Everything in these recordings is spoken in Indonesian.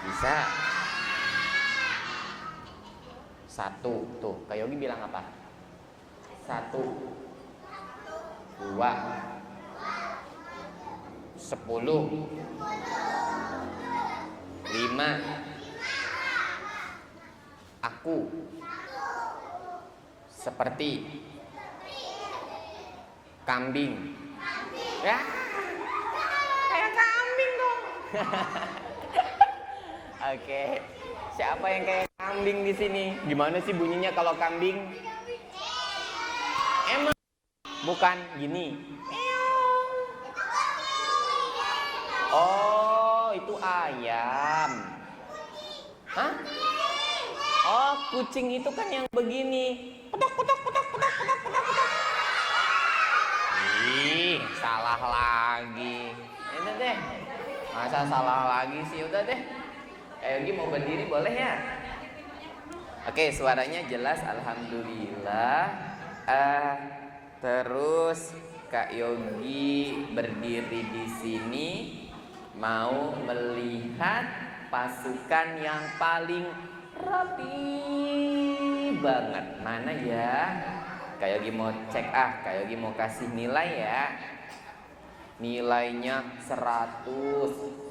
Bisa. Satu, tuh, Kak Yogi bilang apa? Satu, dua, 10, 5, aku, seperti, kambing. Ya, kayak kambing dong. Oke, siapa yang kayak kambing di sini? Gimana sih bunyinya kalau kambing? Emang bukan gini. Oh, itu ayam. Hah? Oh, kucing itu kan yang begini. Kutok, kutok, kutok, kutok, kutok, kutok, kutok. Ih, salah lagi. Ini deh. Masa salah lagi sih? Udah deh. Yogi mau berdiri boleh ya? Oke, suaranya jelas, alhamdulillah. Terus Kak Yogi berdiri di sini mau melihat pasukan yang paling rapi banget. Mana ya? Kak Yogi mau cek, Kak Yogi mau kasih nilai ya. Nilainya 100,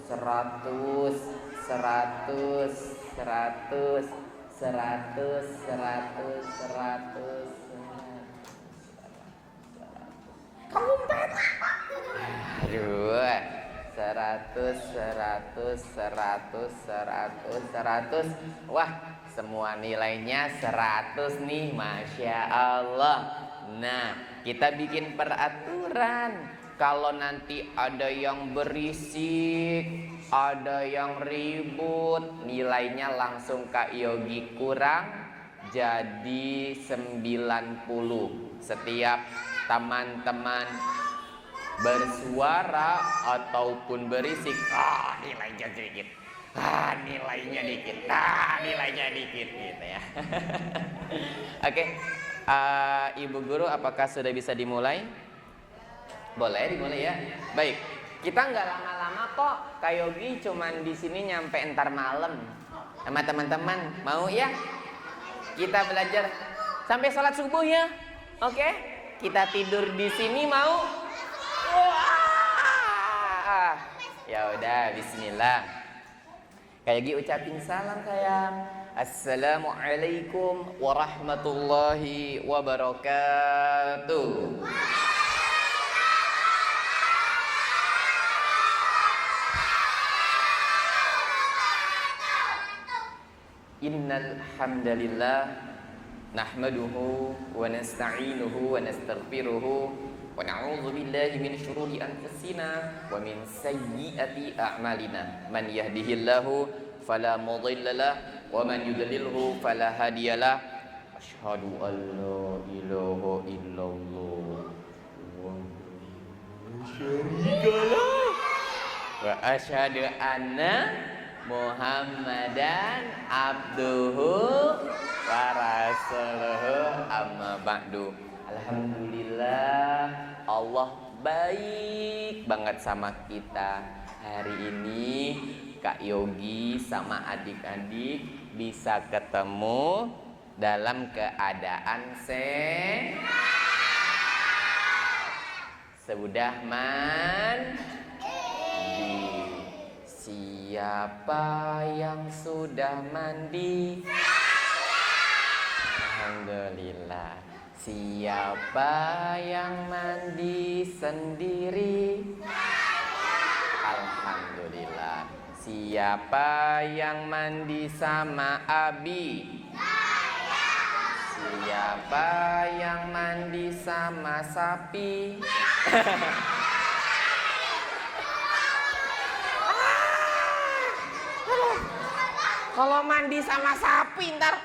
100, 100, 100, 100, 100, 100. Kamu pet. Aduh. 100, 100, 100, 100, 100. Wah, semua nilainya 100 nih, Masya Allah. Nah, kita bikin peraturan. Kalau nanti ada yang berisik, ada yang ribut, nilainya langsung Kak Yogi kurang jadi 90. Setiap teman-teman bersuara ataupun berisik, nilainya sedikit, nilainya dikit, nilainya dikit gitu ya. Oke, Ibu Guru, apakah sudah bisa dimulai? Boleh dimulai ya. Baik, kita nggak lama-lama kok. Kak Yogi cuman di sini nyampe entar malam. Sama teman-teman mau ya? Kita belajar sampai sholat subuh ya. Oke? Kita tidur di sini mau? Wah. Ya udah, bismillah. Kak Yogi ucapin salam sayang. Assalamualaikum warahmatullahi wabarakatuh. Innal hamdalillah nahmaduhu wa nasta'inuhu wa nastaghfiruhu wa na'udzu billahi min syururi anfusina wa min sayyiati a'malina. Man yahdihillahu fala mudhillalah wa man yudlilhu fala hadiyalah. Asyhadu an la ilaha illallah wa la syarika lah wa asyhadu anna Muhammadan abduhu wa rasuluhu amma ba'du. Alhamdulillah, Allah baik banget sama kita. Hari ini Kak Yogi sama adik-adik bisa ketemu dalam keadaan sesudah mandi. Siapa yang sudah mandi? Alhamdulillah. Siapa yang mandi sendiri? Alhamdulillah. Siapa yang mandi sama Abi? Siapa yang mandi sama sapi? Kalau mandi sama sapi ntar,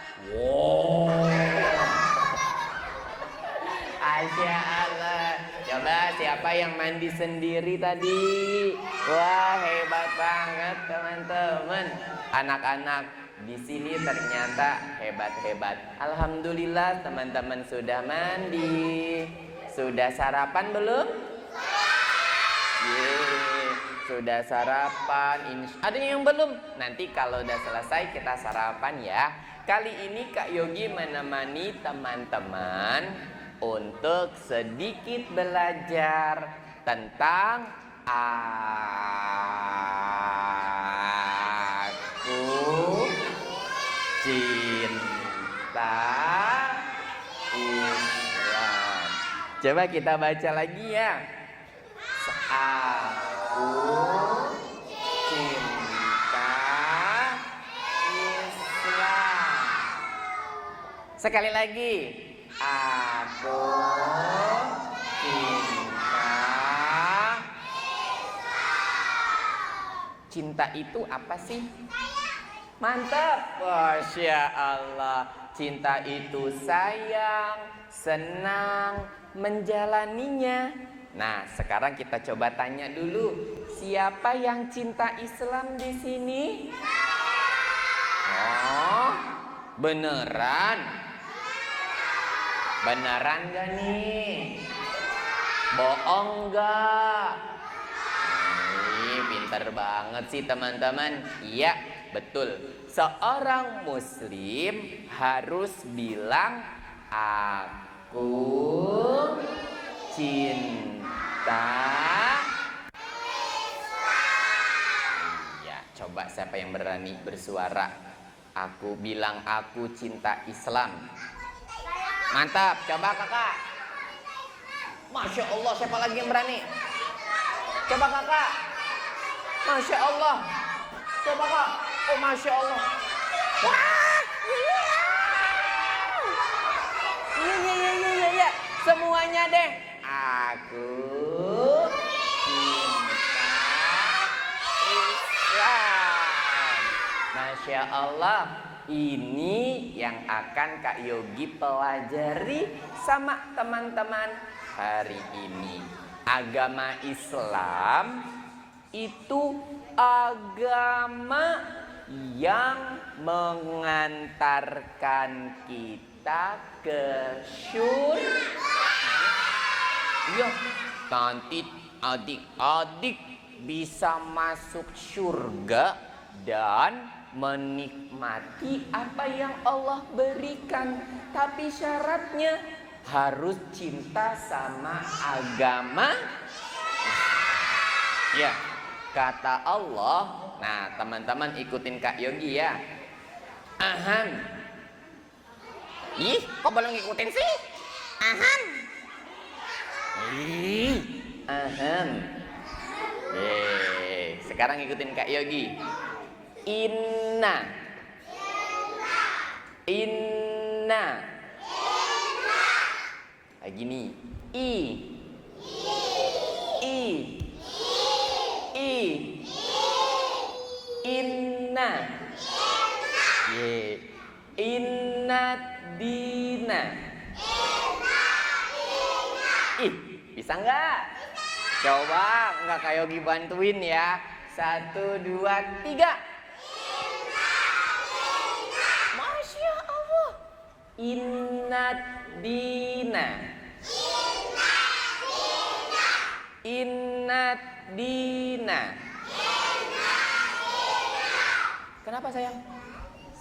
Asya Allah. Coba siapa yang mandi sendiri tadi? Wah, hebat banget teman-teman. Anak-anak di sini ternyata hebat-hebat. Alhamdulillah teman-teman sudah mandi. Sudah sarapan belum? Yeay. Sudah sarapan? Ada yang belum? Nanti kalau udah selesai kita sarapan ya. Kali ini Kak Yogi menemani teman-teman untuk sedikit belajar tentang aku cinta Islam. Coba kita baca lagi ya. Aku cinta Islam. Sekali lagi. Aku cinta itu apa sih? Mantap. Masya Allah. Cinta itu sayang, senang, menjalaninya. Nah, sekarang kita coba tanya dulu, siapa yang cinta Islam di sini? Oh, beneran? Beneran gak nih? Bohong gak? Pintar banget sih teman-teman. Iya, betul. Seorang muslim harus bilang aku cinta Islam. Ya, coba siapa yang berani bersuara? Aku bilang aku cinta Islam. Mantap, coba kakak. Masya Allah, siapa lagi yang berani? Coba kakak. Masya Allah. Coba kak. Oh Masya Allah. Wah. Iya. Semuanya deh. Aku cinta Islam. Masya Allah. Ini yang akan Kak Yogi pelajari sama teman-teman hari ini. Agama Islam itu agama yang mengantarkan kita ke surga. Ya, nanti adik-adik bisa masuk surga dan menikmati apa yang Allah berikan. Tapi syaratnya harus cinta sama agama. Ya, kata Allah. Nah, teman-teman ikutin Kak Yogi ya. Aham. Ih, kok belum ngikutin sih? Aham. Ih, aham. Sekarang ikutin Kak Yogi. Inna. Lagi nih. I. Inna. Inna dina. Ih, bisa nggak? Coba nggak Kak Yogi bantuin ya. 1, 2, 3. Masya Allah. Inna dina. Inna dina. Kenapa sayang?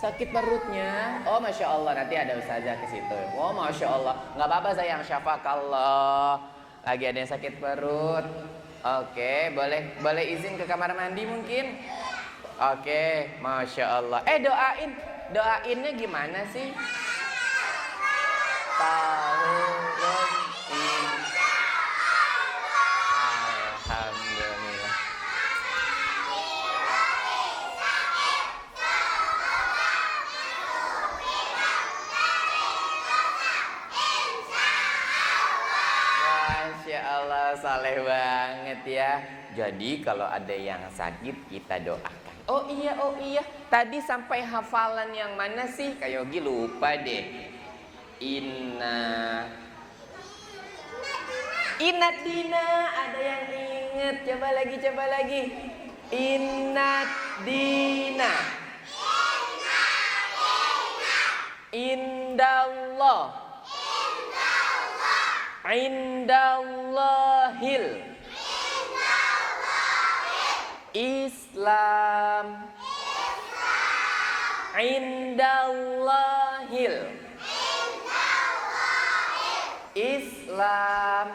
Sakit perutnya? Oh Masya Allah, nanti ada ustazah ke situ. Oh Masya Allah, nggak apa-apa sayang, syafakallah. Lagi ada yang sakit perut. Oke, boleh izin ke kamar mandi mungkin? Oke, Masya Allah. Doainnya gimana sih? Alhamdulillah. Masya Allah, saleh banget ya. Jadi kalau ada yang sakit kita doakan. Oh iya. Tadi sampai hafalan yang mana sih? Kak Yogi lupa deh. Inna dina. Ada yang inget? Coba lagi. Inna dina. Indallah. Indallahil Islam indallahil Islam.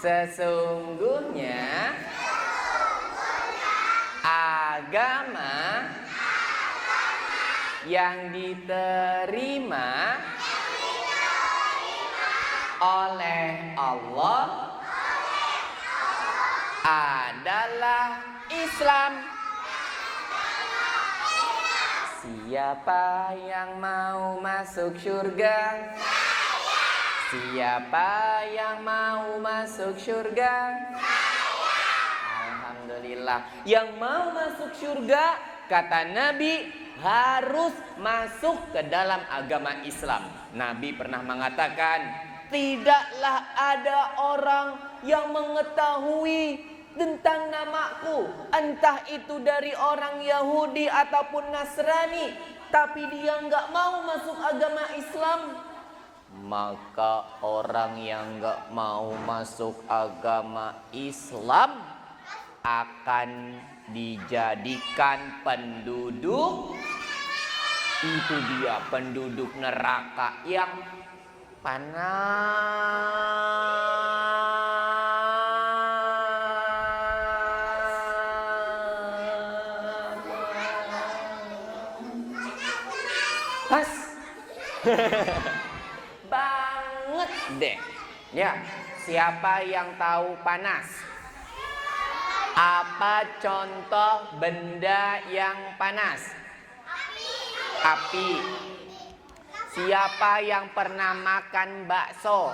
Sesungguhnya agama yang diterima oleh Allah adalah Islam. Siapa yang mau masuk surga? Siapa yang mau masuk surga? Alhamdulillah. Yang mau masuk surga, kata Nabi, harus masuk ke dalam agama Islam. Nabi pernah mengatakan, tidaklah ada orang yang mengetahui tentang namaku, entah itu dari orang Yahudi ataupun Nasrani, tapi dia nggak mau masuk agama Islam, maka orang yang nggak mau masuk agama Islam akan dijadikan penduduk, itu dia penduduk neraka yang panas. Banget deh. Ya, siapa yang tahu panas? Apa contoh benda yang panas? Api. Siapa yang pernah makan bakso?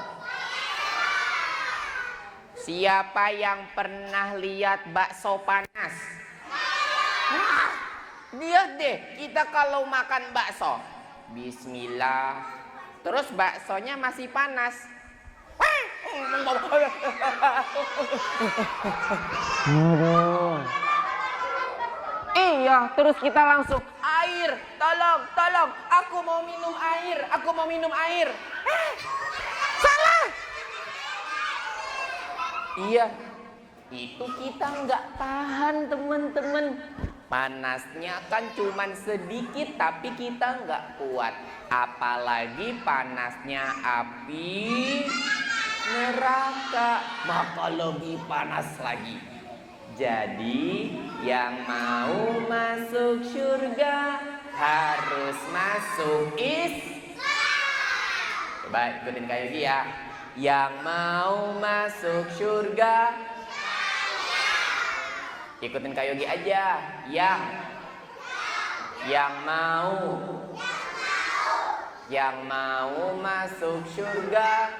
Siapa yang pernah lihat bakso panas? Nah, lihat deh, kita kalau makan bakso, bismillah, terus baksonya masih panas. Iya, terus kita langsung air, tolong, aku mau minum air. Salah. Iya, itu kita nggak tahan teman-teman. Panasnya kan cuman sedikit tapi kita nggak kuat. Apalagi panasnya api neraka, maka lebih panas lagi. Jadi yang mau masuk surga harus masuk Coba ikutin Kak Yogi ya. Yang mau masuk surga, ikutin Kak Yogi aja. Yang mau masuk surga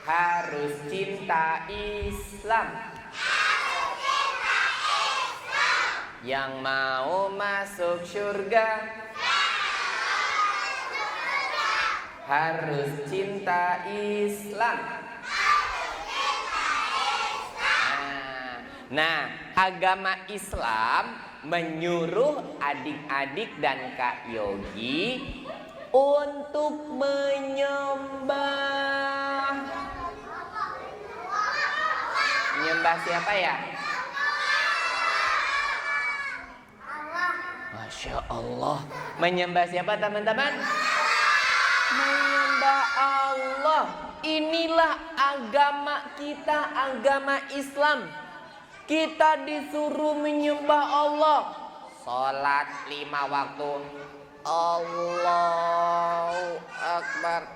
harus cinta Islam. Yang mau masuk surga harus cinta Islam. Nah, agama Islam menyuruh adik-adik dan Kak Yogi untuk menyembah siapa ya? Masya Allah. Menyembah siapa teman-teman? Menyembah Allah. Inilah agama kita, agama Islam. Kita disuruh menyembah Allah. Salat 5 waktu. Allahu Akbar.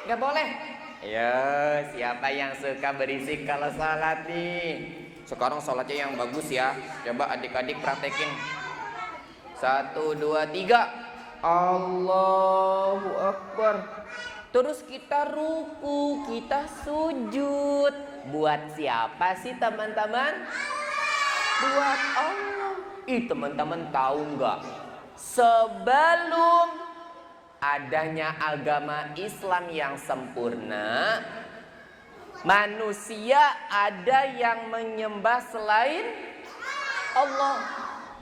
Nggak boleh. Ya, siapa yang suka berisik kalau salat nih? Sekarang salatnya yang bagus ya. Coba adik-adik praktekin. 1, 2, 3. Allahu Akbar. Terus kita ruku, kita sujud. Buat siapa sih teman-teman? Buat Allah. Teman-teman tahu nggak? Sebelum adanya agama Islam yang sempurna, manusia ada yang menyembah selain Allah.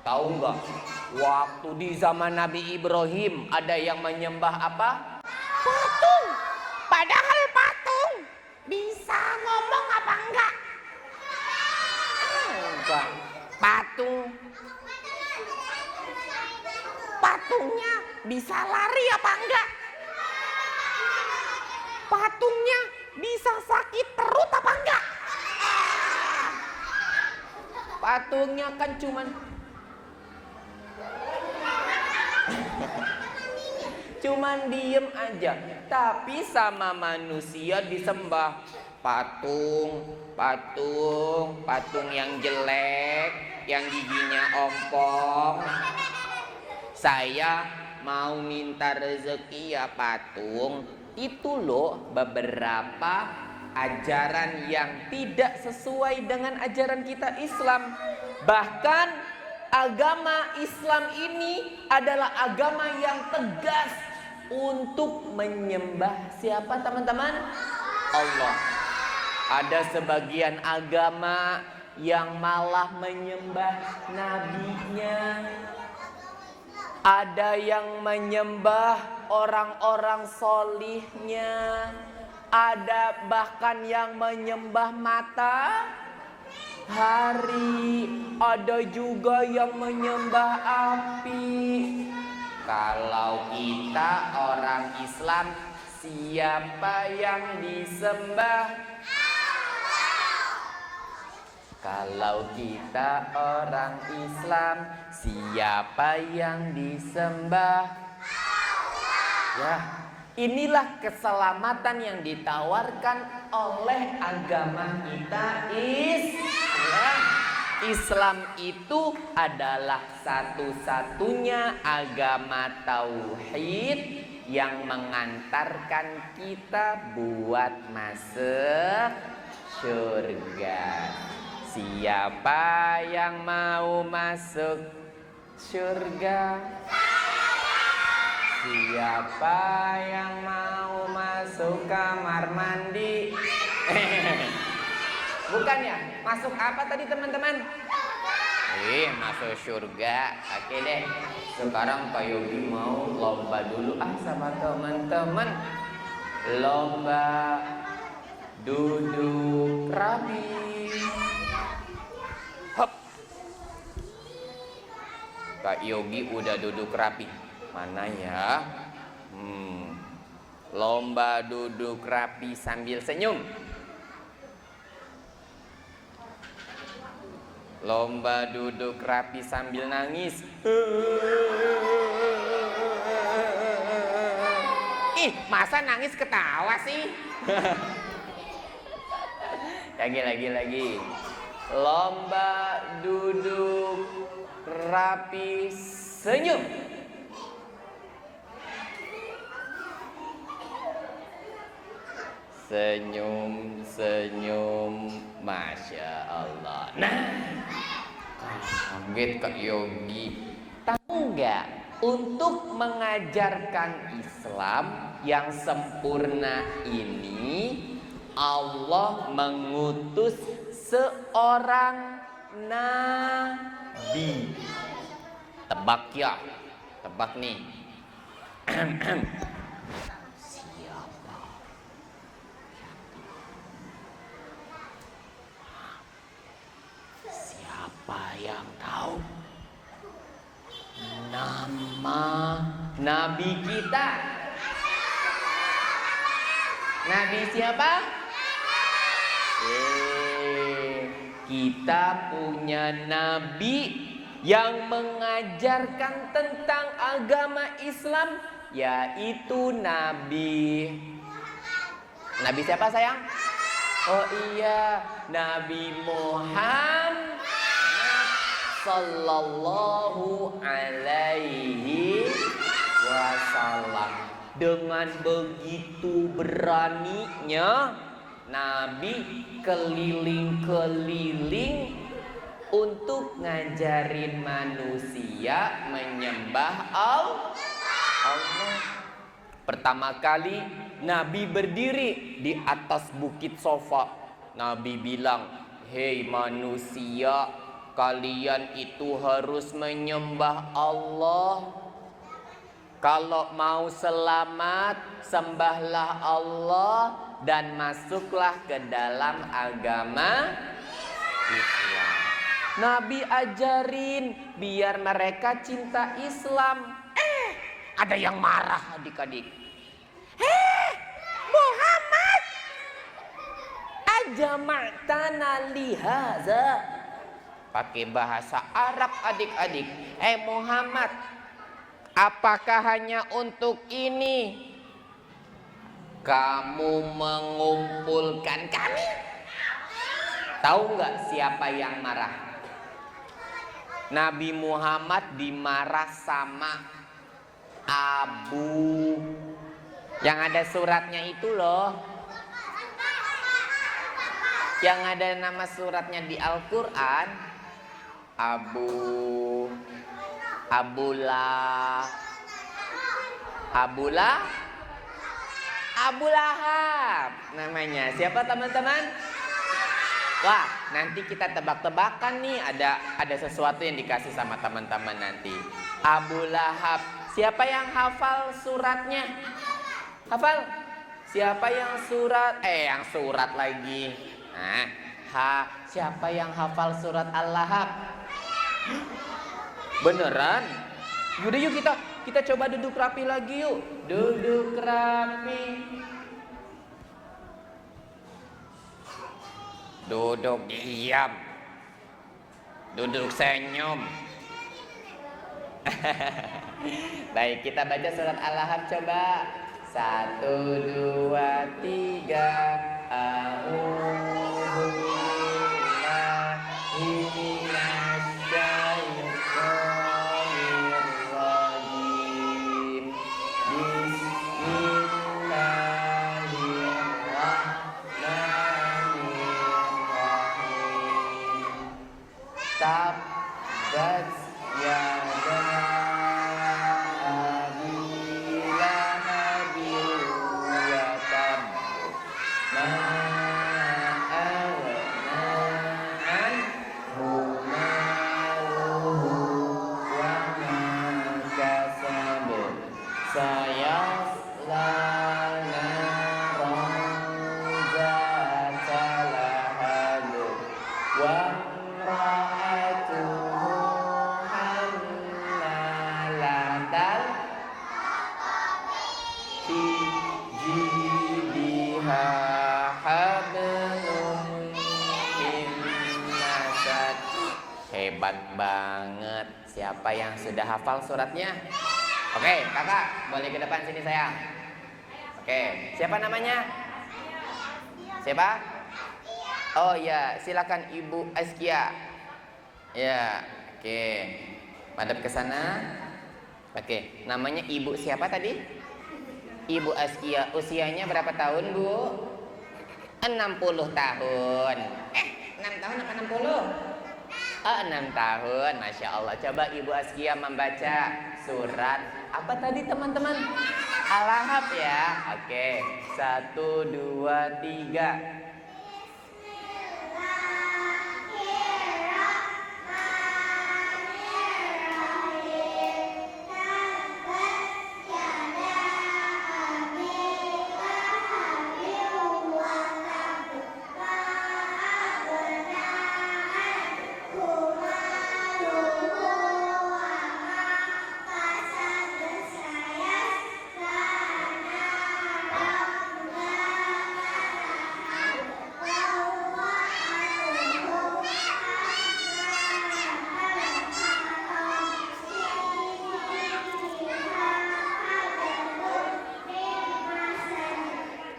Tahu nggak? Waktu di zaman Nabi Ibrahim ada yang menyembah apa? Patung. Padahal patung bisa ngomong. Patungnya bisa lari apa enggak? Patungnya bisa sakit perut apa enggak? Patungnya kan cuman diem aja. Tapi sama manusia disembah. Patung yang jelek, yang giginya ompong. Saya mau minta rezeki ya patung. Itu loh beberapa ajaran yang tidak sesuai dengan ajaran kita Islam. Bahkan agama Islam ini adalah agama yang tegas untuk menyembah siapa teman-teman? Allah. Ada sebagian agama yang malah menyembah nabinya. Ada yang menyembah orang-orang solihnya. Ada bahkan yang menyembah matahari. Ada juga yang menyembah api. Kalau kita orang Islam, siapa yang disembah? Kalau kita orang Islam, siapa yang disembah? Ya, inilah keselamatan yang ditawarkan oleh agama kita Islam. Islam itu adalah satu-satunya agama tauhid yang mengantarkan kita buat masuk surga. Siapa yang mau masuk surga? Siapa yang mau masuk kamar mandi? Bukan ya? Masuk apa tadi teman-teman? Masuk surga. Oke deh. Sekarang Pak Yogi mau lomba dulu sama teman-teman. Lomba duduk rapi. Hop. Kak Yogi udah duduk rapi. Mana ya? Lomba duduk rapi sambil senyum. Lomba duduk rapi sambil nangis. Ih, masa nangis ketawa sih? Lagi. Lomba duduk rapi senyum. Senyum, Masya Allah. Nah, kaget Kak Yogi. Tahu nggak? Untuk mengajarkan Islam yang sempurna ini, Allah mengutus seorang nabi. Tebak ya, tebak nih. Siapa yang tahu nama nabi kita? Nabi siapa? Kita punya nabi yang mengajarkan tentang agama Islam, yaitu Nabi siapa sayang? Oh iya, Nabi Muhammad Sallallahu Alaihi Wasallam. Dengan begitu beraninya Nabi keliling-keliling untuk ngajarin manusia menyembah Allah. Pertama kali Nabi berdiri di atas bukit Sofa. Nabi bilang, "Hei manusia, kalian itu harus menyembah Allah. Kalau mau selamat, sembahlah Allah dan masuklah ke dalam agama Islam." Nabi ajarin biar mereka cinta Islam. ada yang marah adik-adik. Muhammad, ajama'tana lihaza. Pakai bahasa Arab adik-adik. Muhammad, apakah hanya untuk ini kamu mengumpulkan kami? Tahu nggak siapa yang marah? Nabi Muhammad dimarah sama Abu, yang ada suratnya itu loh, yang ada nama suratnya di Al-Quran. Abu Lahab namanya. Siapa teman-teman? Wah, nanti kita tebak-tebakan nih, ada sesuatu yang dikasih sama teman-teman nanti. Abu Lahab. Siapa yang hafal suratnya? Hafal? Siapa yang surat lagi? Siapa yang hafal surat Al-Lahab? Beneran? Yaudah yuk kita coba duduk rapi lagi yuk. Duduk rapi. Duduk diam. Duduk senyum. Baik, kita baca surat Al-Lahab coba. 1, 2, 3. A'udzu billahi minasyaitonir rajim. Bismillahirrahmanirrahim. Tabbat yada abi lahabin wa tab. Ma aghna anhu maluhu wa ma kasab. Sayasla naran zata lahab wa imra'atuhu hammalatal fi jidiha hablum min masad. Hebat banget. Siapa yang sudah hafal suratnya? Oke, kakak boleh ke depan sini sayang. Oke, siapa namanya? Siapa? Oh ya, silakan Ibu Askia. Ya, oke. Madep ke sana. Oke, namanya Ibu siapa tadi? Ibu Askia. Usianya berapa tahun, Bu? 60 tahun. 6 tahun apa 60? 6 tahun, Masya Allah. Coba Ibu Askia membaca surat apa tadi teman-teman? Al-Lahab ya. Oke, 1, 2, 3.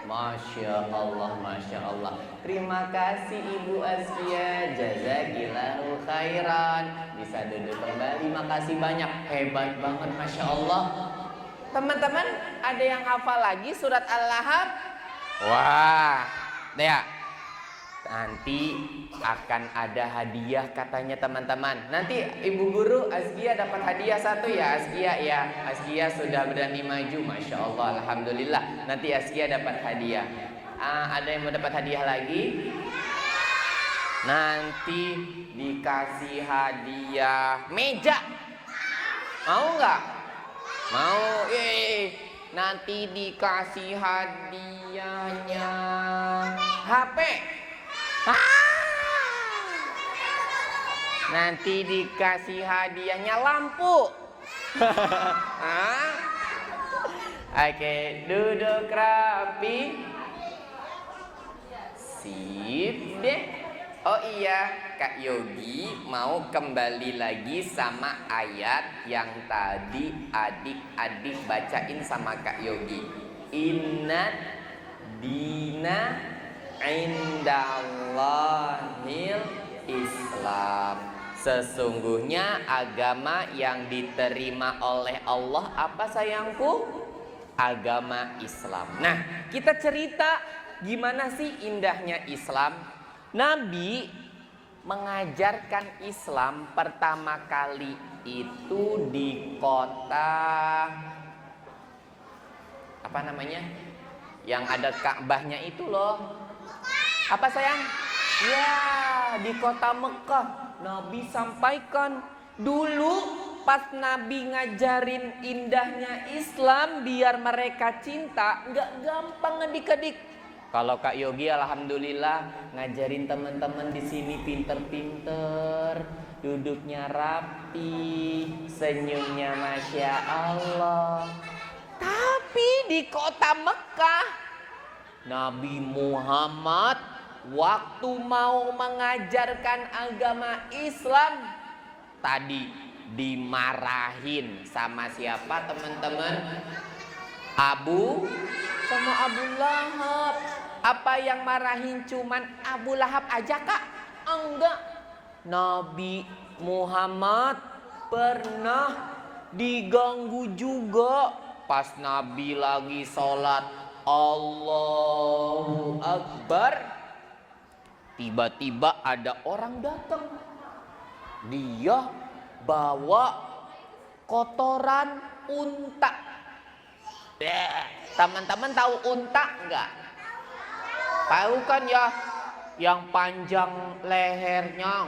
Masya Allah, Masya Allah. Terima kasih Ibu Askia, jazakillahu khairan. Bisa duduk kembali, makasih banyak. Hebat banget, Masya Allah. Teman-teman, ada yang hafal lagi surat Al-Lahab? Wah, ya. Nanti akan ada hadiah katanya teman-teman. Nanti Ibu Guru Askia dapat hadiah 1 ya Askia ya. Askia sudah berani maju, Masya Allah, Alhamdulillah. Nanti Askia dapat hadiah. Ada yang mau dapat hadiah lagi? Nanti dikasih hadiah meja. Mau nggak? Mau? Nanti dikasih hadiahnya HP. Nanti dikasih hadiahnya lampu. Oke, duduk rapi. Sip deh. Oh iya, Kak Yogi mau kembali lagi sama ayat yang tadi adik-adik bacain sama Kak Yogi. Inna dina indallahil Islam. Sesungguhnya agama yang diterima oleh Allah apa sayangku? Agama Islam. Nah, kita cerita gimana sih indahnya Islam? Nabi mengajarkan Islam pertama kali itu di kota apa namanya? Yang ada Ka'bahnya itu loh. Apa sayang? Ya, di kota Mekah. Nabi sampaikan dulu pas Nabi ngajarin indahnya Islam biar mereka cinta, nggak gampang adik-adik. Kalau Kak Yogi alhamdulillah ngajarin teman-teman di sini pinter-pinter, duduknya rapi, senyumnya masya Allah. Tapi di kota Mekah, Nabi Muhammad waktu mau mengajarkan agama Islam tadi dimarahin sama siapa teman-teman? Abu Lahab. Apa yang marahin cuman Abu Lahab aja kak? Enggak. Nabi Muhammad pernah diganggu juga pas Nabi lagi sholat. Allahu Akbar. Tiba-tiba ada orang datang. Dia bawa kotoran unta. Teman-teman tahu unta enggak? Tahu kan ya? Yang panjang lehernya,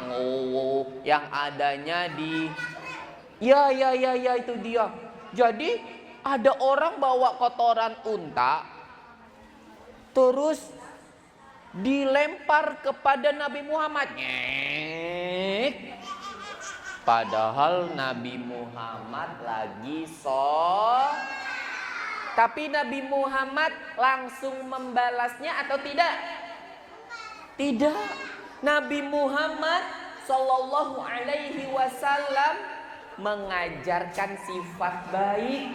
yang adanya di ya itu dia. Jadi ada orang bawa kotoran unta terus dilempar kepada Nabi Muhammad. Padahal Nabi Muhammad lagi tapi Nabi Muhammad langsung membalasnya atau tidak? Tidak. Nabi Muhammad Sallallahu Alaihi Wasallam mengajarkan sifat baik.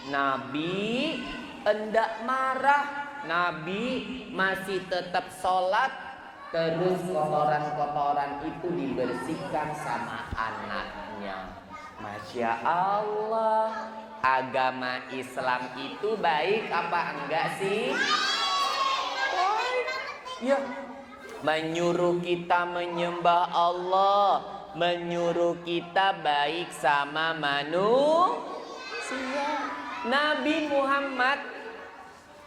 Nabi hendak marah, Nabi masih tetap sholat, terus kotoran-kotoran itu dibersihkan sama anaknya. Masya Allah, agama Islam itu baik apa enggak sih? Ya, menyuruh kita menyembah Allah, menyuruh kita baik sama manusia. Nabi Muhammad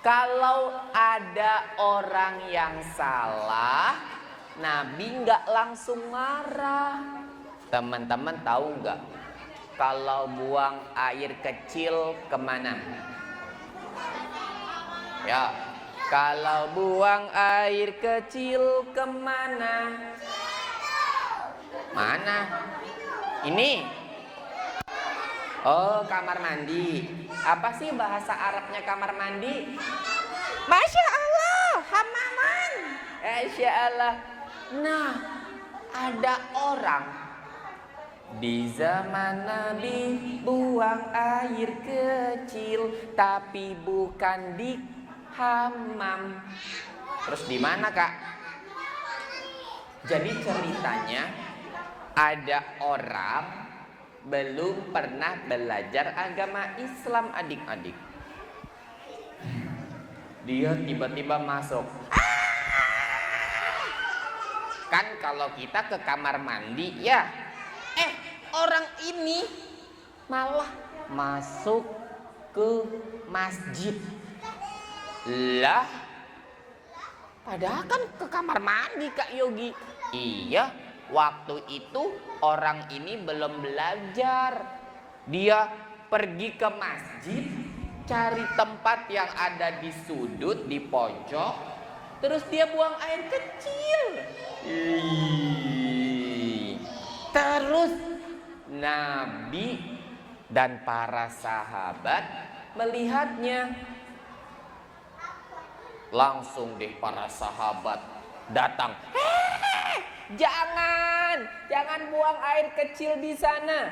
kalau ada orang yang salah, Nabi nggak langsung marah. Teman-teman tahu nggak? Kalau buang air kecil kemana? Ya, kalau buang air kecil kemana? Mana? Ini? Oh, kamar mandi. Apa sih bahasa Arabnya kamar mandi? Masya Allah, hamaman. Masya Allah. Nah, ada orang di zaman Nabi buang air kecil, tapi bukan di hammam. Terus di mana kak? Jadi ceritanya ada orang belum pernah belajar agama Islam adik-adik. Dia tiba-tiba masuk. Kan kalau kita ke kamar mandi ya, orang ini malah masuk ke masjid. Lah, padahal kan ke kamar mandi Kak Yogi. Iya, waktu itu orang ini belum belajar. Dia pergi ke masjid, cari tempat yang ada di sudut, di pojok, terus dia buang air kecil. Terus Nabi dan para sahabat melihatnya. Langsung deh para sahabat datang. Jangan buang air kecil di sana.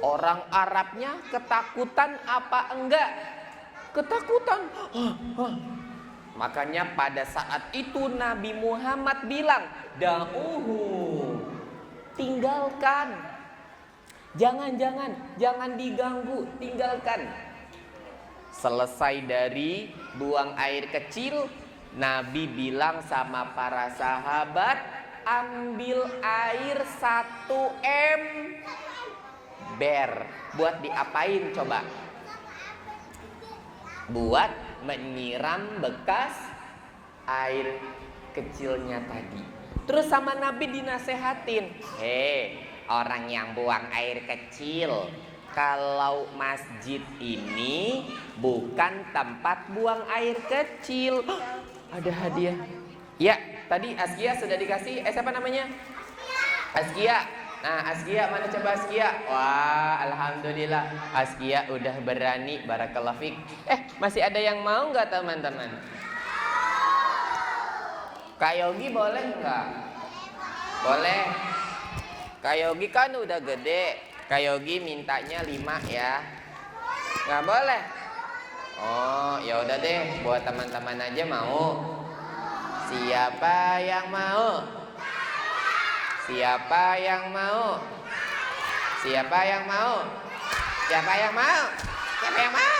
Orang Arabnya ketakutan apa enggak? Ketakutan. Makanya pada saat itu Nabi Muhammad bilang, "Da'uhu, tinggalkan. Jangan diganggu, tinggalkan." Selesai dari buang air kecil, Nabi bilang sama para sahabat, "Ambil air 1 ember." Buat diapain coba? Buat menyiram bekas air kecilnya tadi. Terus sama Nabi dinasehatin, orang yang buang air kecil, kalau masjid ini bukan tempat buang air kecil. Ada hadiah. Ya, tadi Askia sudah dikasih. Siapa namanya? Askia. Nah, Askia mana coba Askia? Wah, alhamdulillah. Askia udah berani. Barakallahu fik. Masih ada yang mau nggak teman-teman? Kak Yogi boleh nggak? Boleh. Kak Yogi kan udah gede. Kak Yogi mintanya 5 ya. Nggak boleh? Oh, ya udah deh, buat teman-teman aja mau. Siapa yang mau? Siapa yang mau? Siapa yang mau? Siapa yang mau? Siapa yang mau?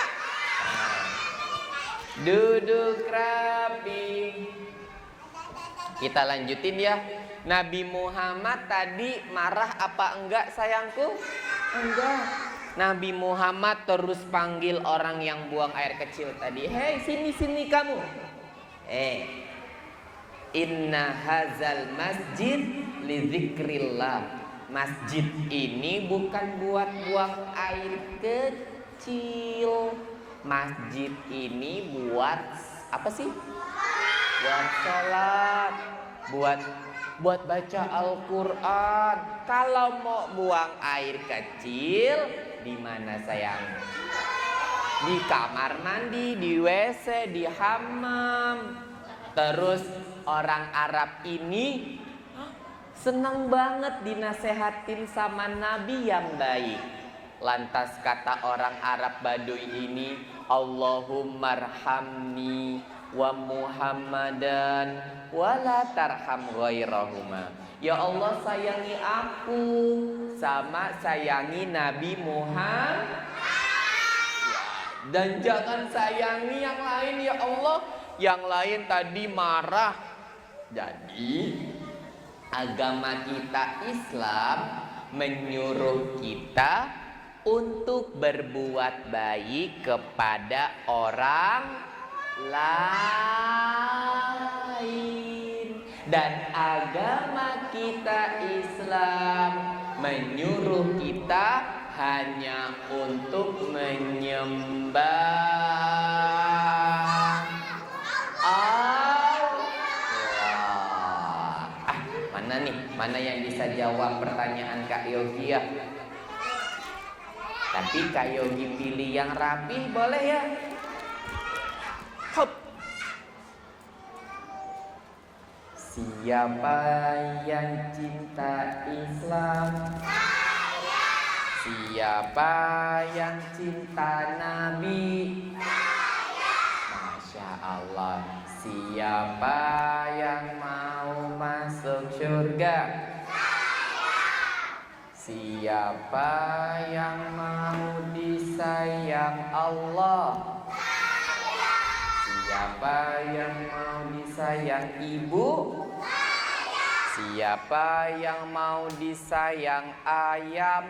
Duduk rapi. Kita lanjutin ya. Nabi Muhammad tadi marah apa enggak sayangku? Enggak. Nabi Muhammad terus panggil orang yang buang air kecil tadi. Hei, sini kamu. Inna hazal masjid li zikrillah. Masjid ini bukan buat buang air kecil. Masjid ini buat apa sih? Buat sholat, buat baca Al-Quran. Kalau mau buang air kecil, di mana sayang? Di kamar mandi, di WC, di hammam. Terus orang Arab ini senang banget dinasehatin sama Nabi yang baik. Lantas kata orang Arab Baduy ini, Allahummarhamni wa Muhammadan wala tarham ghairahuma. Ya Allah, sayangi aku sama sayangi Nabi Muhammad, dan jangan sayangi yang lain ya Allah. Yang lain tadi marah. Jadi agama kita Islam menyuruh kita untuk berbuat baik kepada orang lain. Dan agama kita Islam menyuruh kita hanya untuk menyembah Allah. Mana nih? Mana yang bisa jawab pertanyaan Kak Yogi ya? Tapi Kak Yogi pilih yang rapi boleh ya? Hop. Siapa yang cinta Islam? Siapa yang cinta Nabi? Masya Allah. Siapa yang mau masuk surga? Siapa yang mau disayang Allah? Siapa yang mau disayang ibu? Siapa yang mau disayang ayam?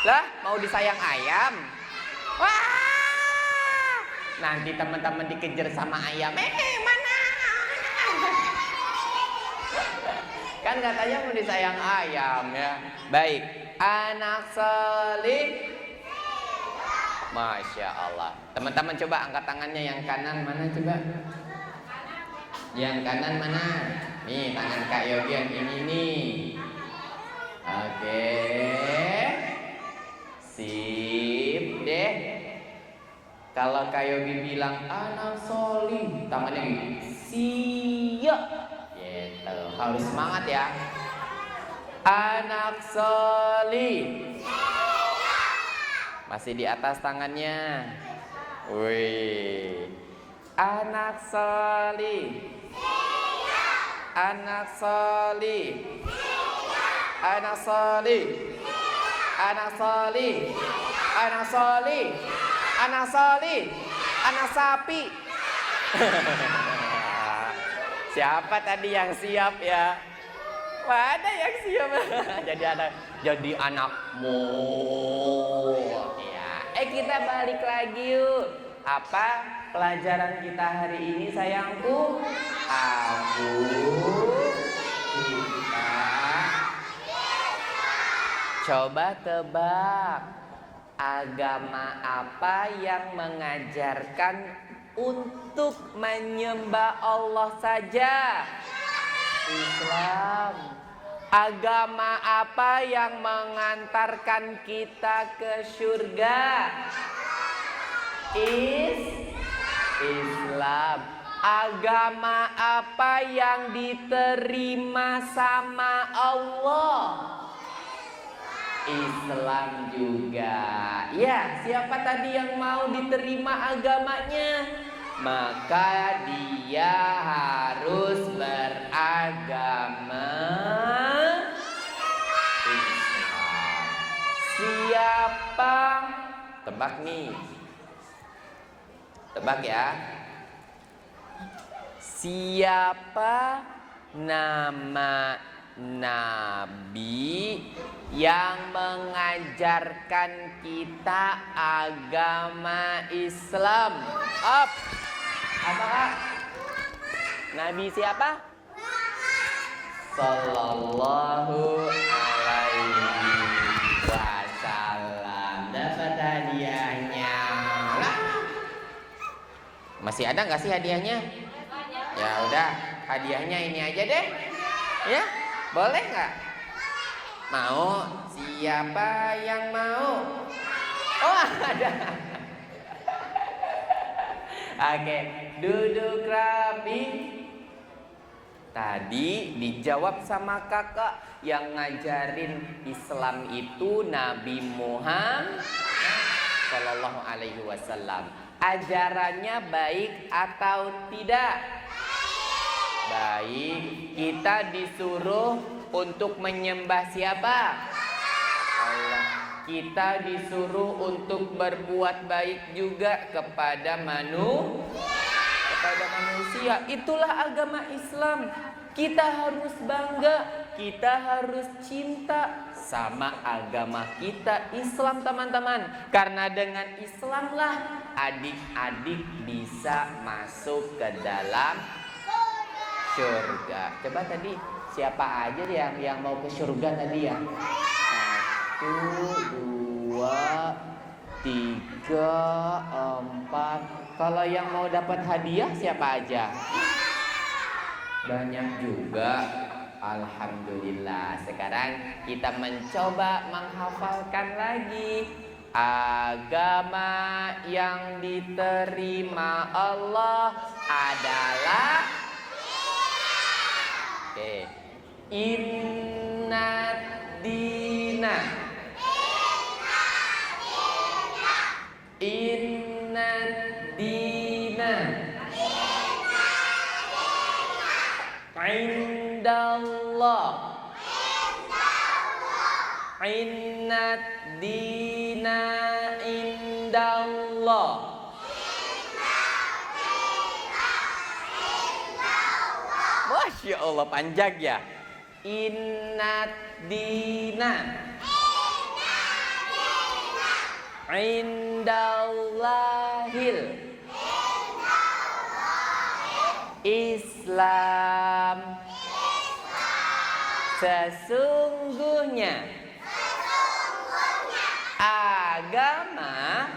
Lah, mau disayang ayam? Wah! Nanti teman-teman dikejar sama ayam. Mana? Kan katanya mau disayang ayam ya. Baik, anak salih. Masya Allah. Teman-teman coba angkat tangannya. Yang kanan mana coba? Yang kanan mana? Nih tangan Kak Yogi yang ini nih. Oke. Sip. Kalau Kayobi bilang anak solih, tangannya gini, siap, gitu. Harus semangat ya. Anak solih, masih di atas tangannya. Wih, anak solih, anak solih, anak solih, anak solih, anak solih, anak solih, anak sapi. Siapa tadi yang siap ya? Wah, ada yang siap. jadi anakmu. Ya. Kita balik lagi yuk. Apa pelajaran kita hari ini sayangku? Aku, kita. Coba tebak. Agama apa yang mengajarkan untuk menyembah Allah saja? Islam. Agama apa yang mengantarkan kita ke surga? Islam. Agama apa yang diterima sama Allah? Islam juga. Ya, siapa tadi yang mau diterima agamanya? Maka dia harus beragama Islam. Siapa? Tebak nih. Tebak ya. Siapa nama nabi yang mengajarkan kita agama Islam? Up. Apakah nabi siapa? Sallallahu alaihi wasallam. Dapat hadiahnya. Masih ada nggak sih hadiahnya? Ya udah, hadiahnya ini aja deh. Ya, boleh nggak? Mau? Siapa yang mau? Oh, ada. Oke, duduk rapi. Tadi dijawab sama kakak yang ngajarin Islam itu Nabi Muhammad Sallallahu Alaihi Wasallam. Ajarannya baik atau tidak? Baik. Kita disuruh untuk menyembah siapa? Allah. Kita disuruh untuk berbuat baik juga kepada manusia. Itulah agama Islam. Kita harus bangga, kita harus cinta sama agama kita Islam, teman-teman. Karena dengan Islamlah adik-adik bisa masuk ke dalam surga. Coba tadi siapa aja yang mau ke surga tadi ya? 1, 2, 3, 4. Kalau yang mau dapat hadiah siapa aja? Banyak juga. Alhamdulillah. Sekarang kita mencoba menghafalkan lagi. Agama yang diterima Allah adalah Inna dina Inna dina Indallah Inna dina Indallah. Masya Allah, panjang ya. Inna dina Indallahil Islam. Sesungguhnya agama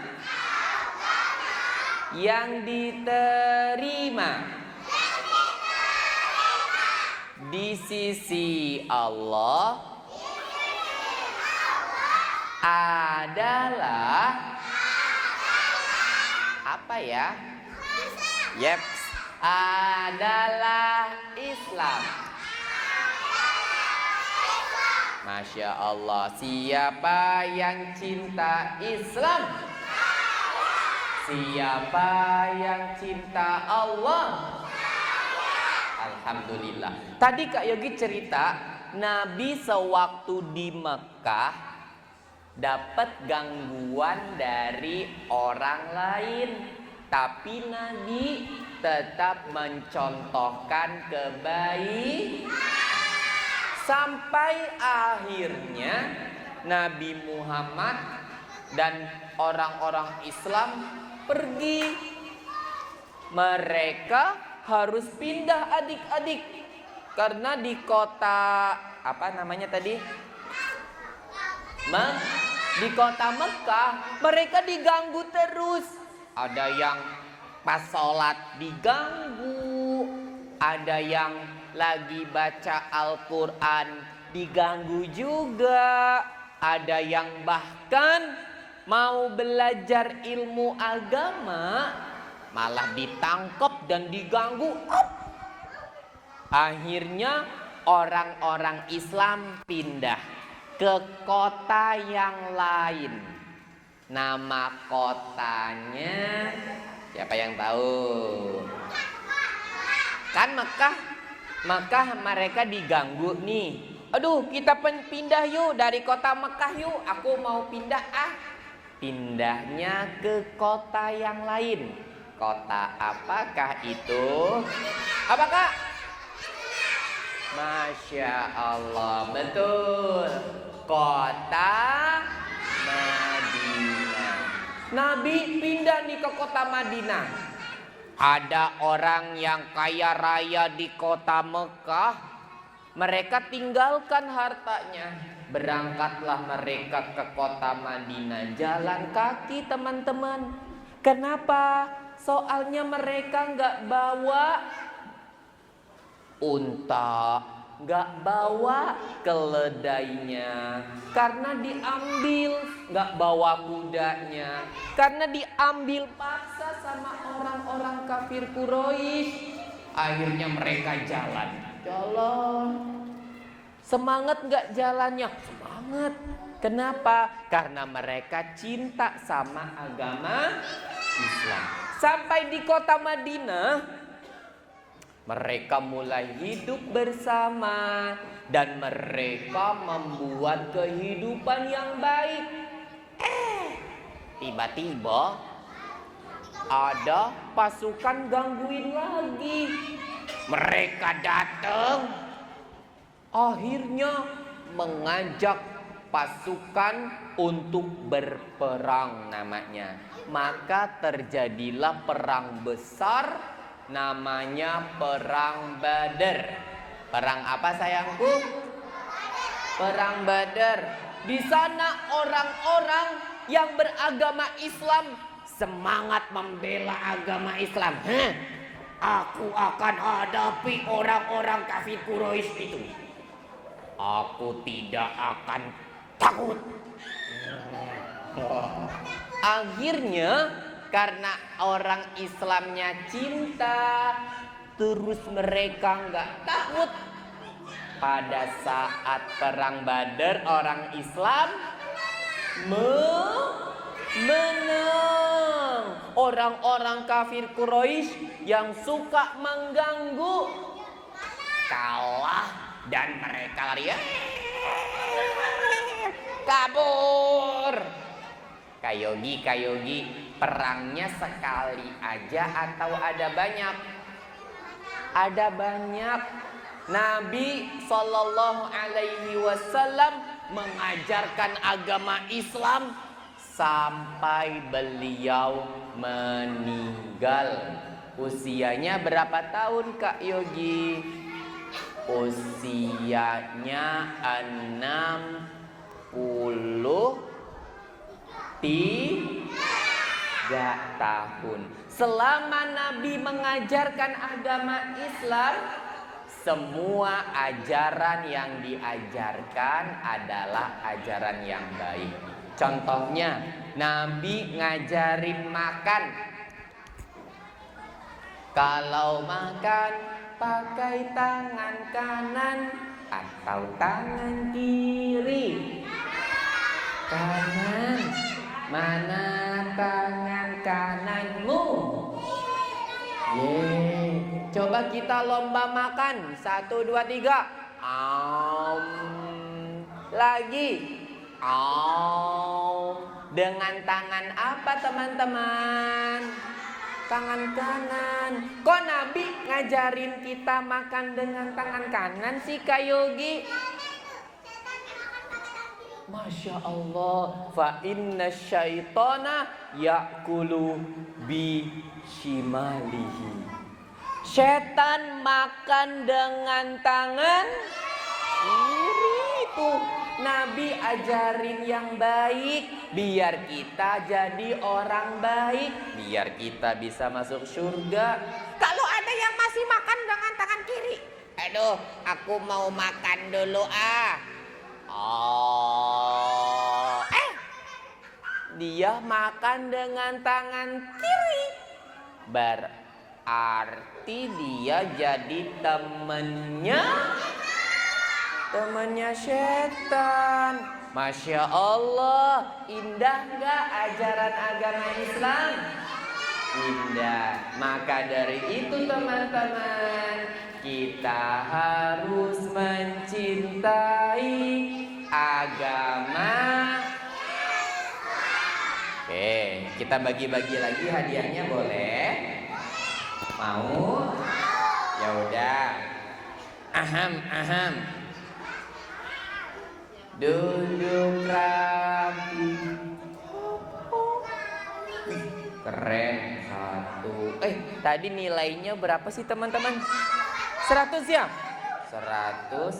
yang diterima di sisi Allah apa ya? Yep, adalah Islam. Masya Allah. Siapa yang cinta Islam? Siapa yang cinta Allah? Alhamdulillah. Tadi Kak Yogi cerita, Nabi sewaktu di Mekah dapat gangguan dari orang lain, tapi Nabi tetap mencontohkan kebaikan. Sampai akhirnya Nabi Muhammad dan orang-orang Islam pergi. Mereka harus pindah adik-adik. Karena di kota, apa namanya tadi? Di kota Mekah, mereka diganggu terus. Ada yang pas sholat diganggu. Ada yang lagi baca Al-Quran diganggu juga. Ada yang bahkan mau belajar ilmu agama malah ditangkap dan diganggu. Akhirnya orang-orang Islam pindah ke kota yang lain. Nama kotanya siapa yang tahu? Kan Mekah mereka diganggu nih. Aduh, kita pindah yuk dari kota Mekah yuk. Aku mau pindah Pindahnya ke kota yang lain. Kota apakah itu? Apakah? Masya Allah, betul. Kota Madinah. Nabi pindah nih ke kota Madinah. Ada orang yang kaya raya di kota Mekah. Mereka tinggalkan hartanya. Berangkatlah mereka ke kota Madinah. Jalan kaki teman-teman. Kenapa? Soalnya mereka nggak bawa unta, nggak bawa keledainya. Karena diambil, nggak bawa kudanya. Karena diambil paksa sama orang-orang kafir Quraisy. Akhirnya mereka jalan. Semangat nggak jalannya? Semangat. Kenapa? Karena mereka cinta sama agama Islam. Sampai di kota Madinah, mereka mulai hidup bersama dan mereka membuat kehidupan yang baik. Tiba-tiba ada pasukan gangguin lagi. Mereka datang, akhirnya mengajak pasukan untuk berperang namanya. Maka terjadilah perang besar namanya Perang Badar. Perang apa sayangku? Perang Badar. Di sana orang-orang yang beragama Islam semangat membela agama Islam. Aku akan hadapi orang-orang kafir Quraisy itu. Aku tidak akan takut. Akhirnya karena orang Islamnya cinta, terus mereka nggak takut. Pada saat perang Badar orang Islam menang. Orang-orang kafir Quraisy yang suka mengganggu kalah dan mereka lari kabur. Kayogi, perangnya sekali aja atau ada banyak? Ada banyak. Nabi Shallallahu Alaihi Wasallam mengajarkan agama Islam sampai beliau meninggal. Usianya berapa tahun Kak Yogi? Usianya 63 tahun. Selama Nabi mengajarkan agama Islam, semua ajaran yang diajarkan adalah ajaran yang baik. Contohnya, Nabi ngajarin makan. Kalau makan pakai tangan kanan atau tangan kiri? Kanan. Mana tangan kananmu? Coba kita lomba makan. 1, 2, 3. Lagi. Dengan tangan apa teman-teman? Tangan kanan. Kok Nabi ngajarin kita makan dengan tangan kanan sih Kak Yogi? Masya Allah. Fa inna syaitana ya'kulu bi shimalihi. Setan makan dengan tangan kiri. Tuh Nabi ajarin yang baik, biar kita jadi orang baik, biar kita bisa masuk surga. Kalau ada yang masih makan dengan tangan kiri, aduh, aku mau makan dulu dia makan dengan tangan kiri, berarti dia jadi temennya setan. Masya Allah, indah gak ajaran agama Islam? Indah. Maka dari itu teman-teman, kita harus mencintai agama. Oke, kita bagi-bagi lagi hadiahnya, boleh? Mau? Ya udah. Aham. Duduk rapi. Keren. 1. Tadi nilainya berapa sih teman-teman? 100 ya? 100.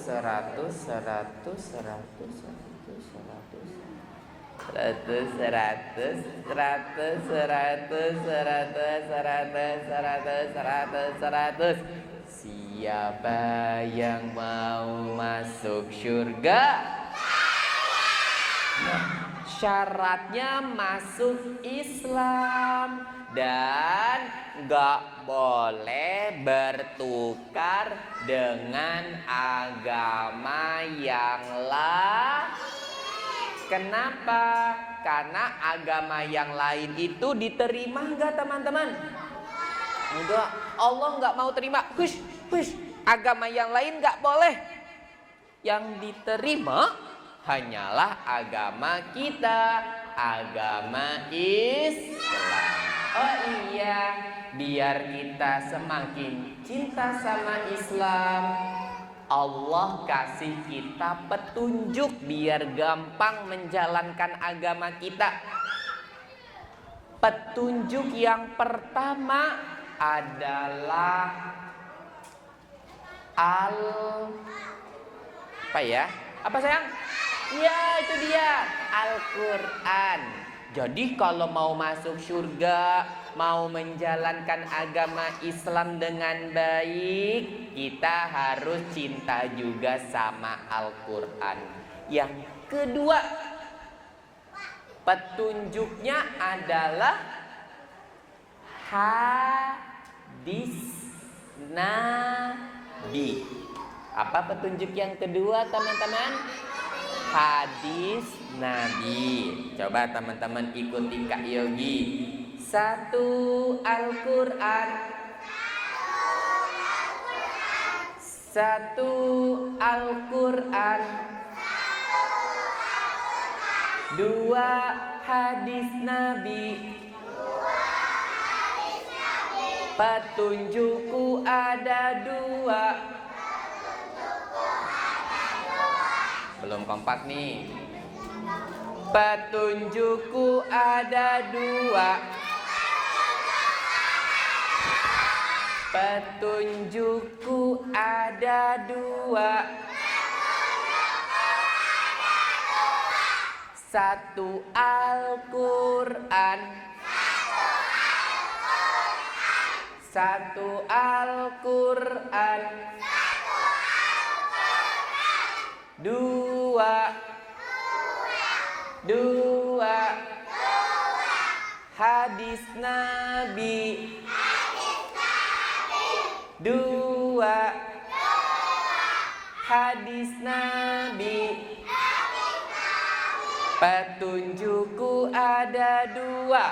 Siapa yang mau masuk surga? Syaratnya masuk Islam dan gak boleh bertukar dengan agama yang lain. Kenapa? Karena agama yang lain itu diterima gak teman-teman? Enggak, Allah gak mau terima. Hush. Agama yang lain gak boleh. Yang diterima hanyalah agama kita, agama Islam. Oh iya, biar kita semakin cinta sama Islam, Allah kasih kita petunjuk biar gampang menjalankan agama kita. Petunjuk yang pertama adalah apa sayang? Ya, itu dia, Al-Quran. Jadi kalau mau masuk surga, mau menjalankan agama Islam dengan baik, kita harus cinta juga sama Al-Quran. Yang kedua, petunjuknya adalah hadis Nabi. Apa petunjuk yang kedua teman-teman? Hadis Nabi. Coba teman-teman ikuti Kak Yogi. 1 Al-Quran. 1 Al-Quran. 2 hadis Nabi. Petunjukku ada 2. Belum kompak nih. Petunjukku ada 2. Petunjukku ada 2. 1 Al-Quran. 1 Al-Quran. 2 hadis Nabi. hadis Nabi. Petunjukku ada dua.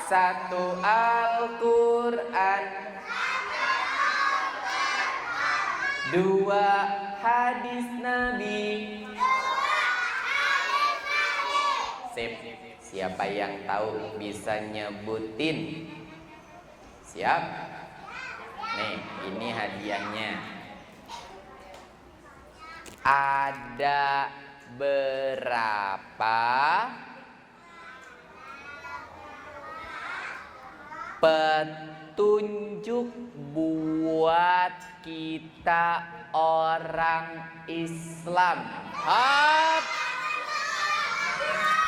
Satu Al-Quran, dua hadis Nabi. Sip. Siapa yang tahu bisa nyebutin? Siap? Nih, ini hadiahnya. Ada berapa petunjuk buat kita orang Islam? Hap.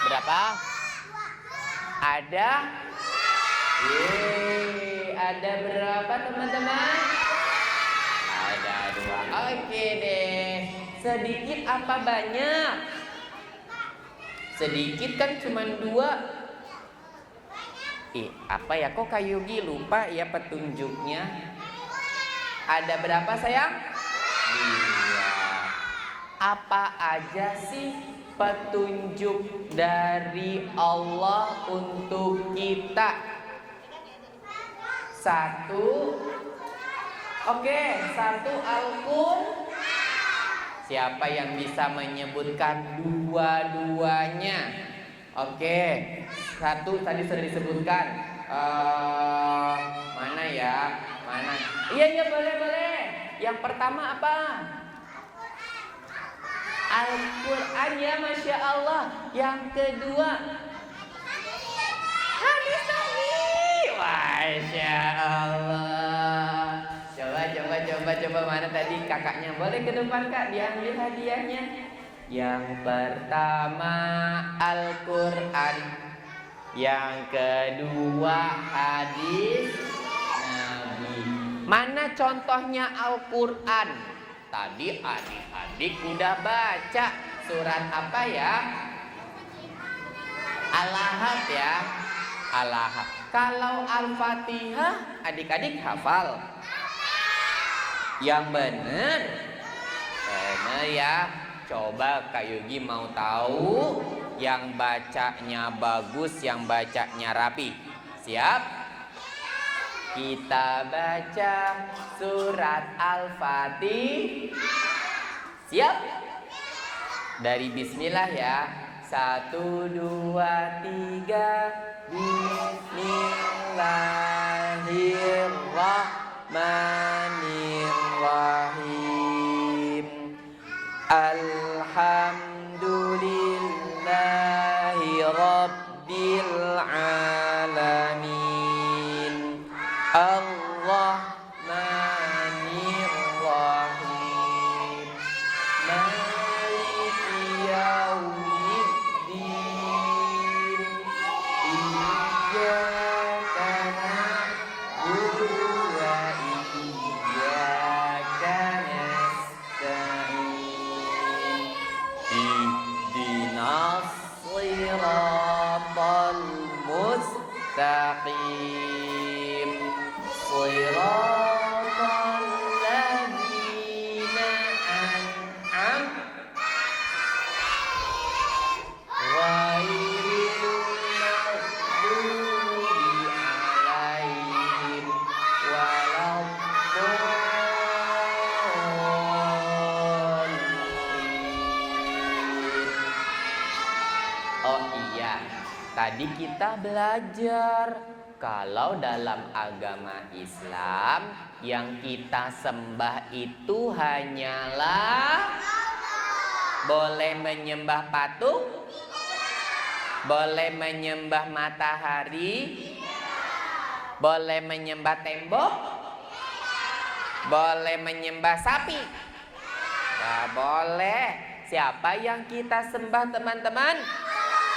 Berapa? Ada? Ada berapa teman-teman? Ada dua. Oke deh. Sedikit apa banyak? Sedikit kan cuma dua. Apa ya, kok Kak Yogi lupa ya petunjuknya? Ada berapa sayang? Dua. Apa aja sih petunjuk dari Allah untuk kita? Satu. Oke, satu Al-Quran. Siapa yang bisa menyebutkan dua-duanya? Oke, satu tadi sudah disebutkan. Mana ya? Mana? Iya boleh. Yang pertama apa? Al-Quran ya, Masya Allah. Yang kedua hadis Nabi. Masya Allah. Coba mana tadi kakaknya? Boleh ke depan Kak, diambil hadiahnya. Yang pertama Al-Quran, yang kedua hadis Nabi. Mana contohnya Al-Quran? Tadi adik-adik udah baca surat apa ya? Al-Ahad ya. Al-Ahad. Kalau Al-Fatihah adik-adik hafal? Yang benar ya. Coba Kak Yogi mau tahu yang bacanya bagus, yang bacanya rapi. Siap? Kita baca surat Al-Fatihah. Siap? Dari bismillah ya. 1, 2, 3. Bismillahirrahmanirrahim. Alhamdulillahi Rabbil Alamin. Ar-Rahmanir-Rahim. Maliki Yaumiddin. Iyyaka na'budu wa iyyaka nasta'in. Ihdinas siratal mustaqim. Siratal ladzina an'amta ghairil maghdubi 'alaihim waladdallin. Oh iya, tadi kita belajar kalau dalam agama Islam yang kita sembah itu hanyalah boleh menyembah patung, boleh menyembah matahari, boleh menyembah tembok, boleh menyembah sapi. Gak boleh. Siapa yang kita sembah teman-teman?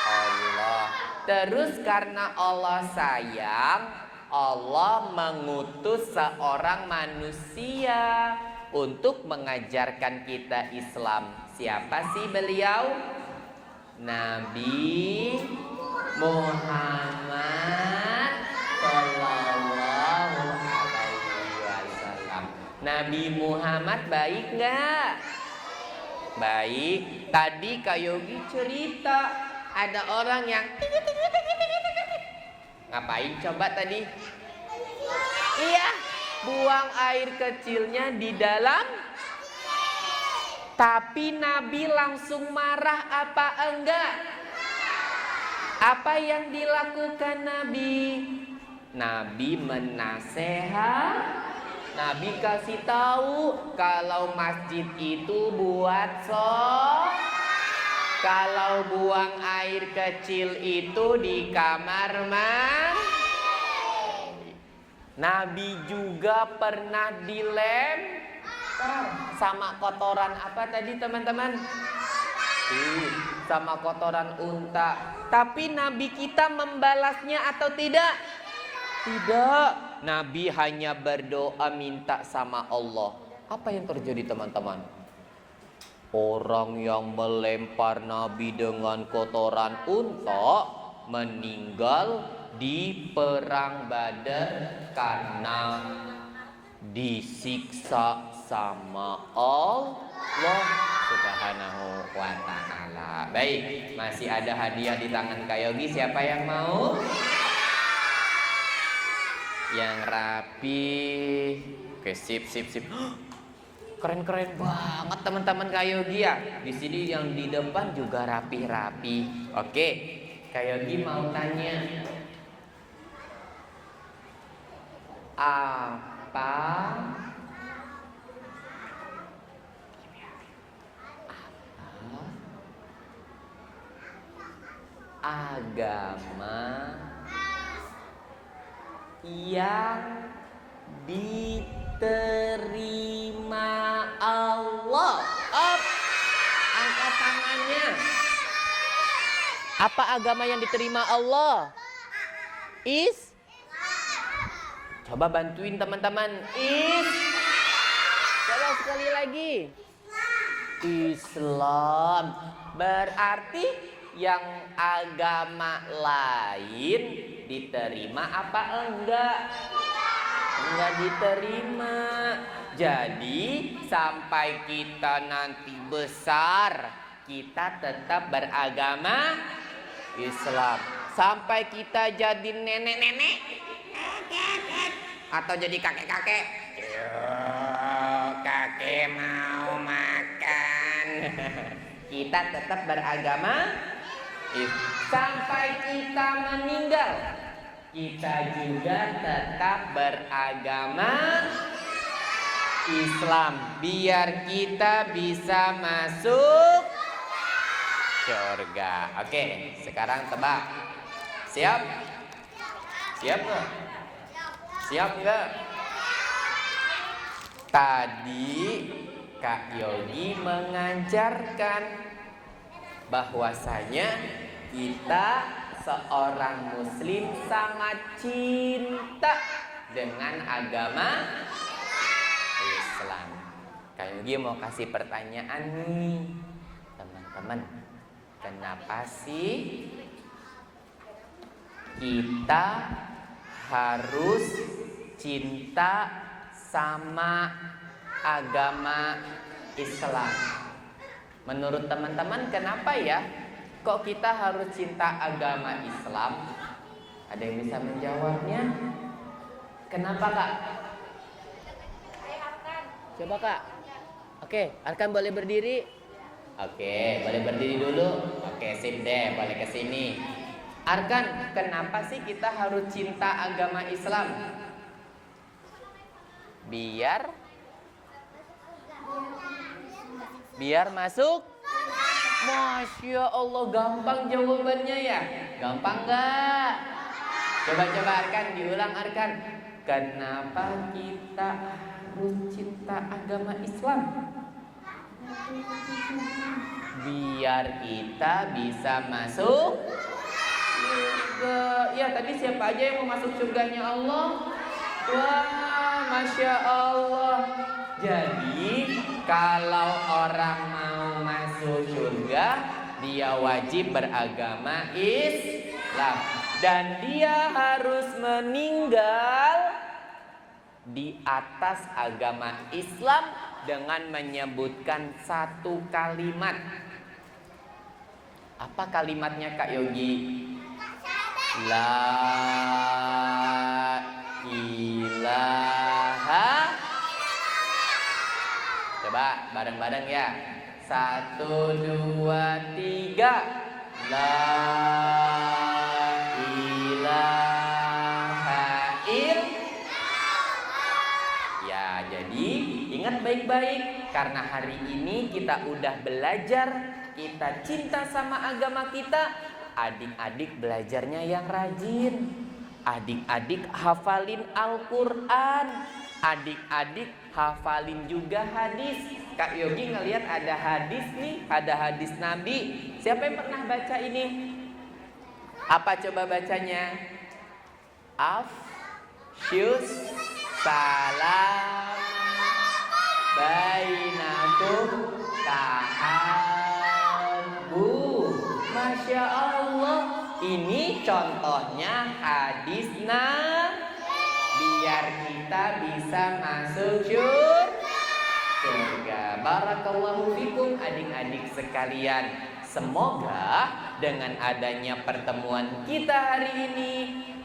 Allah. Terus karena Allah sayang, Allah mengutus seorang manusia untuk mengajarkan kita Islam. Siapa sih beliau? Nabi Muhammad Sallallahu Alaihi Wasallam. Nabi Muhammad baik nggak? Baik. Tadi Kak Yogi cerita ada orang yang ngapain coba tadi? Iya, buang air kecilnya di dalam. Tapi Nabi langsung marah apa enggak? Apa yang dilakukan Nabi? Nabi menasehat. Nabi kasih tahu kalau masjid itu buat sholat. Kalau buang air kecil itu di kamar mandi. Nabi juga pernah dilempar sama kotoran apa tadi teman-teman? Sama kotoran unta. Tapi Nabi kita membalasnya atau tidak? Tidak. Nabi hanya berdoa minta sama Allah. Apa yang terjadi teman-teman? Orang yang melempar Nabi dengan kotoran unta meninggal di perang Badar karena disiksa sama Allah Subhanahu wa ta'ala. Baik, masih ada hadiah di tangan Kak Yogi. Siapa yang mau? Yang rapi. Oke, sip. Keren-keren banget teman-teman Kak Yogi ya. Di sini yang di depan juga rapi-rapi. Oke, Kak Yogi mau tanya. Apa agama yang diterima Allah? Angkat tangannya. Apa agama yang diterima Allah? Coba bantuin teman-teman. Coba sekali lagi. Islam. Berarti yang agama lain diterima apa enggak? Enggak diterima. Jadi sampai kita nanti besar, kita tetap beragama Islam. Sampai kita jadi nenek-nenek atau jadi kakek-kakek, kakek mau makan. Kita tetap beragama sampai kita meninggal, kita juga tetap beragama Islam, biar kita bisa masuk surga. Oke, sekarang tebak. Siap? Siap nggak? Siap nggak? Tadi Kak Yogi mengajarkan bahwasanya kita seorang muslim sangat cinta dengan agama Islam. Kak Yogi mau kasih pertanyaan nih, teman-teman. Kenapa sih kita harus cinta sama agama Islam? Menurut teman-teman kenapa ya kok kita harus cinta agama Islam? Ada yang bisa menjawabnya? Kenapa Kak? Coba Kak. Oke, Arkan boleh berdiri? Oke, boleh berdiri dulu. Oke, sip deh, boleh ke sini. Arkan, kenapa sih kita harus cinta agama Islam? Biar masuk. Masya Allah, gampang jawabannya ya. Gampang nggak? Coba Arkan, diulang Arkan. Kenapa kita harus cinta agama Islam? Biar kita bisa masuk surga. Ya, tadi siapa aja yang mau masuk surganya Allah? Wah, Masya Allah. Jadi kalau orang mau masuk surga, dia wajib beragama Islam. Dan dia harus meninggal di atas agama Islam dengan menyebutkan satu kalimat. Apa kalimatnya Kak Yogi? La ilaha. Coba bareng-bareng ya. 1, 2, 3. La ilaha illallah. Ya, jadi ingat baik-baik, karena hari ini kita udah belajar, kita cinta sama agama kita. Adik-adik belajarnya yang rajin. Adik-adik hafalin Al-Quran. Adik-adik hafalin juga hadis. Kak Yogi ngelihat ada hadis nih, ada hadis Nabi. Siapa yang pernah baca ini? Apa coba bacanya? Afsyus salam bainakum tahabbu. Masya Allah, ini contohnya hadis biar kita bisa masuk surga. Barakallahu fikum adik-adik sekalian. Semoga dengan adanya pertemuan kita hari ini,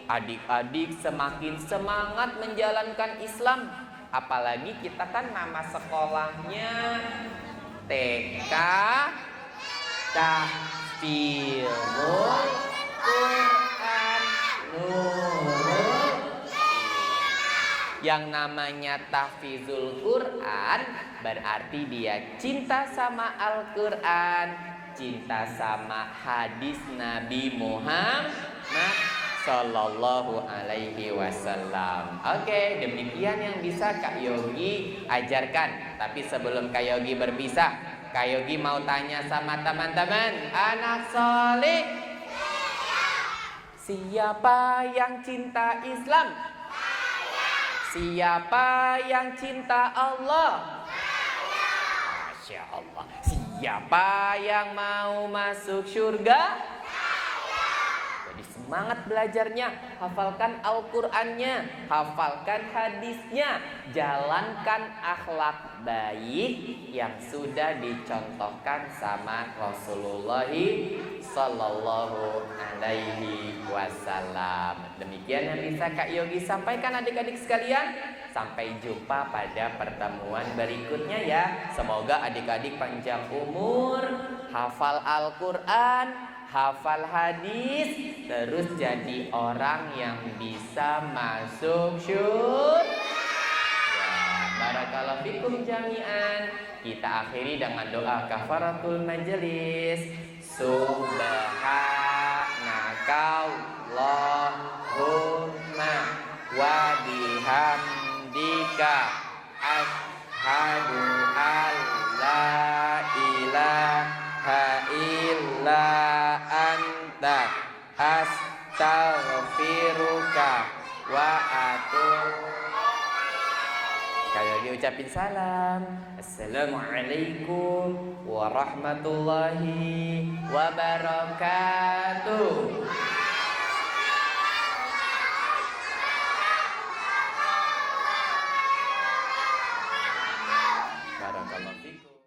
adik-adik semakin semangat menjalankan Islam. Apalagi kita kan nama sekolahnya TK Tahfizul Quran Nurul. Yang namanya tahfizul Quran berarti dia cinta sama Al-Quran, cinta sama hadis Nabi Muhammad Sallallahu alaihi wasallam. Oke, demikian yang bisa Kak Yogi ajarkan. Tapi sebelum Kak Yogi berpisah, Kak Yogi mau tanya sama teman-teman. Anak soleh, siapa yang cinta Islam? Siapa yang cinta Allah? Masya Allah. Siapa yang mau masuk surga? Jadi semangat belajarnya, hafalkan Al-Qur'annya, hafalkan hadisnya, jalankan akhlak baik yang sudah dicontohkan sama Rasulullah Sallallahu alaihi wasallam. Demikian yang bisa Kak Yogi sampaikan adik-adik sekalian. Sampai jumpa pada pertemuan berikutnya ya. Semoga adik-adik panjang umur, hafal Al-Qur'an, hafal hadis, terus jadi orang yang bisa masuk surga. Barakallahu fikum jami'an. Kita akhiri dengan doa kafaratul majelis. Subhanakallahumma wa bihamdika asyhadu an la ilaha illa anta astaghfiruka wa atubu. Sekali lagi ucapin salam. Assalamualaikum warahmatullahi wabarakatuh. Barakallahu fikum.